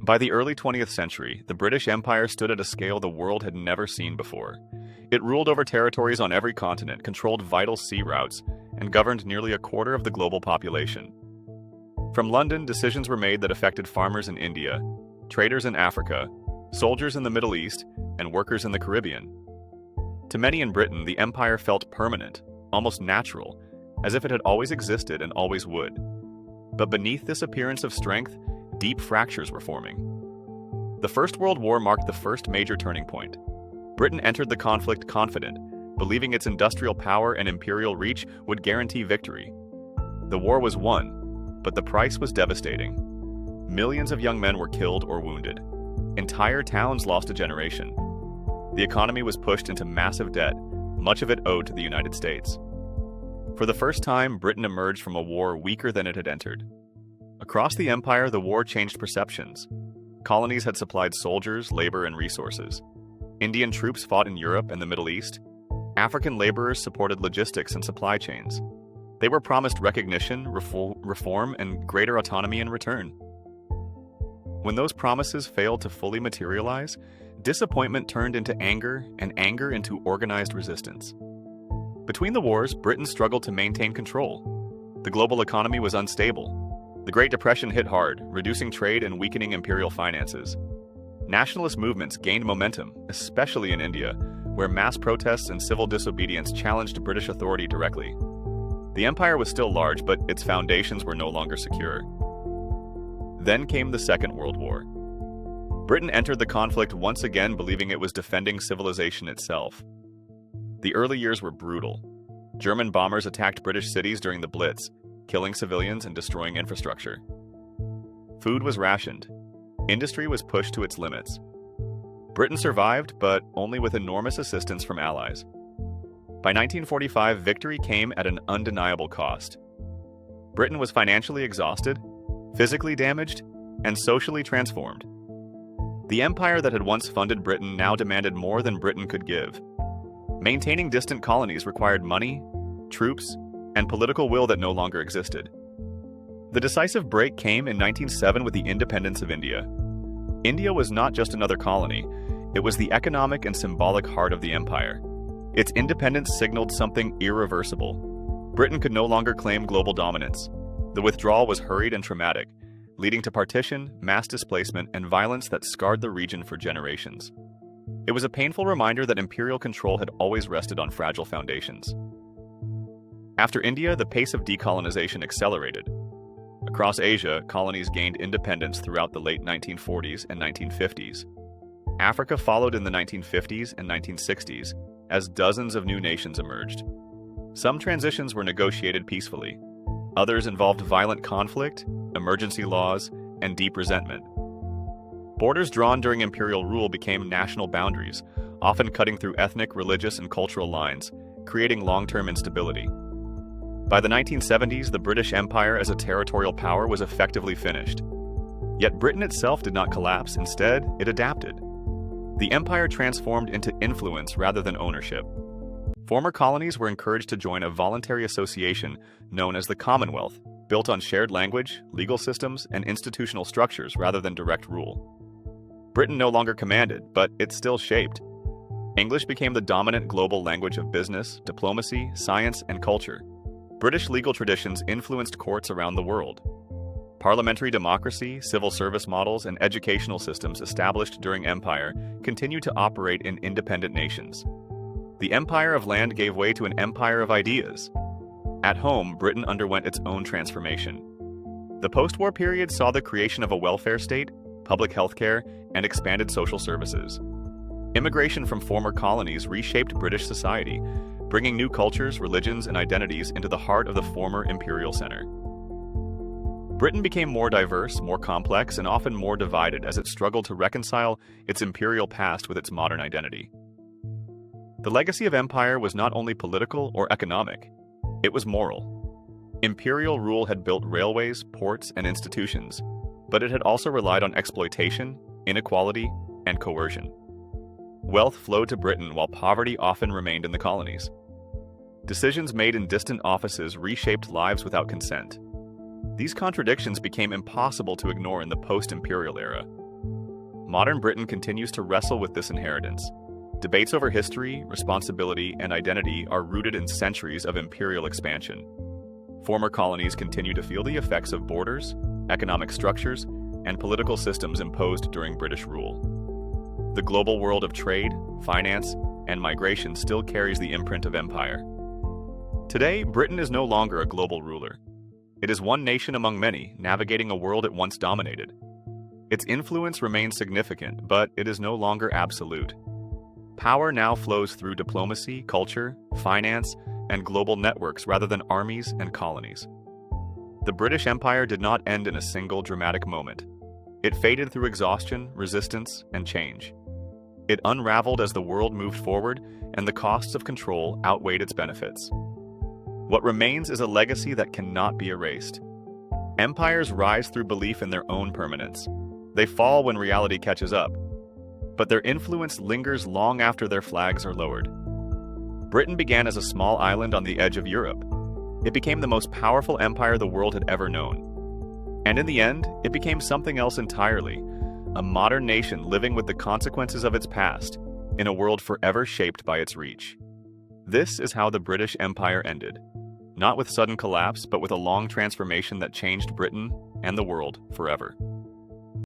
By the early 20th century, the British Empire stood at a scale the world had never seen before. It ruled over territories on every continent, controlled vital sea routes, and governed nearly a quarter of the global population. From London, decisions were made that affected farmers in India, traders in Africa, soldiers in the Middle East, and workers in the Caribbean. To many in Britain, the empire felt permanent, almost natural, as if it had always existed and always would. But beneath this appearance of strength, deep fractures were forming. The First World War marked the first major turning point. Britain entered the conflict confident, believing its industrial power and imperial reach would guarantee victory. The war was won, but the price was devastating. Millions of young men were killed or wounded. Entire towns lost a generation. The economy was pushed into massive debt, much of it owed to the United States. For the first time, Britain emerged from a war weaker than it had entered. Across the empire, the war changed perceptions. Colonies had supplied soldiers, labor, and resources. Indian troops fought in Europe and the Middle East. African laborers supported logistics and supply chains. They were promised recognition, reform, and greater autonomy in return. When those promises failed to fully materialize, disappointment turned into anger, and anger into organized resistance. Between the wars, Britain struggled to maintain control. The global economy was unstable. The Great Depression hit hard, reducing trade and weakening imperial finances. Nationalist movements gained momentum, especially in India, where mass protests and civil disobedience challenged British authority directly. The empire was still large, but its foundations were no longer secure. Then came the Second World War. Britain entered the conflict once again believing it was defending civilization itself. The early years were brutal. German bombers attacked British cities during the Blitz, killing civilians and destroying infrastructure. Food was rationed. Industry was pushed to its limits. Britain survived, but only with enormous assistance from allies. By 1945, victory came at an undeniable cost. Britain was financially exhausted, physically damaged, and socially transformed. The empire that had once funded Britain now demanded more than Britain could give. Maintaining distant colonies required money, troops, and political will that no longer existed. The decisive break came in 1907 with the independence of India. India was not just another colony, it was the economic and symbolic heart of the empire. Its independence signaled something irreversible. Britain could no longer claim global dominance. The withdrawal was hurried and traumatic, leading to partition, mass displacement, and violence that scarred the region for generations. It was a painful reminder that imperial control had always rested on fragile foundations. After India, the pace of decolonization accelerated. Across Asia, colonies gained independence throughout the late 1940s and 1950s. Africa followed in the 1950s and 1960s as dozens of new nations emerged. Some transitions were negotiated peacefully. Others involved violent conflict, emergency laws, and deep resentment. Borders drawn during imperial rule became national boundaries, often cutting through ethnic, religious, and cultural lines, creating long-term instability. By the 1970s, the British Empire as a territorial power was effectively finished. Yet Britain itself did not collapse. Instead, it adapted. The empire transformed into influence rather than ownership. Former colonies were encouraged to join a voluntary association known as the Commonwealth, built on shared language, legal systems, and institutional structures rather than direct rule. Britain no longer commanded, but it still shaped. English became the dominant global language of business, diplomacy, science, and culture. British legal traditions influenced courts around the world. Parliamentary democracy, civil service models, and educational systems established during empire continue to operate in independent nations. The empire of land gave way to an empire of ideas. At home, Britain underwent its own transformation. The post-war period saw the creation of a welfare state, public health care, and expanded social services. Immigration from former colonies reshaped British society, bringing new cultures, religions, and identities into the heart of the former imperial center. Britain became more diverse, more complex, and often more divided as it struggled to reconcile its imperial past with its modern identity. The legacy of empire was not only political or economic, it was moral. Imperial rule had built railways, ports, and institutions, but it had also relied on exploitation, inequality, and coercion. Wealth flowed to Britain while poverty often remained in the colonies. Decisions made in distant offices reshaped lives without consent. These contradictions became impossible to ignore in the post-imperial era. modern Britain continues to wrestle with this inheritance. Debates over history, responsibility, and identity are rooted in centuries of imperial expansion. Former colonies continue to feel the effects of borders, economic structures, and political systems imposed during British rule. The global world of trade, finance, and migration still carries the imprint of empire. Today, Britain is no longer a global ruler. It is one nation among many, navigating a world it once dominated. Its influence remains significant, but it is no longer absolute. Power now flows through diplomacy, culture, finance, and global networks rather than armies and colonies. The British Empire did not end in a single dramatic moment. It faded through exhaustion, resistance, and change. It unraveled as the world moved forward and the costs of control outweighed its benefits. What remains is a legacy that cannot be erased. Empires rise through belief in their own permanence. They fall when reality catches up, but their influence lingers long after their flags are lowered. Britain began as a small island on the edge of Europe. It became the most powerful empire the world had ever known. And in the end, it became something else entirely, a modern nation living with the consequences of its past, in a world forever shaped by its reach. This is how the British Empire ended. Not with sudden collapse, but with a long transformation that changed Britain and the world forever.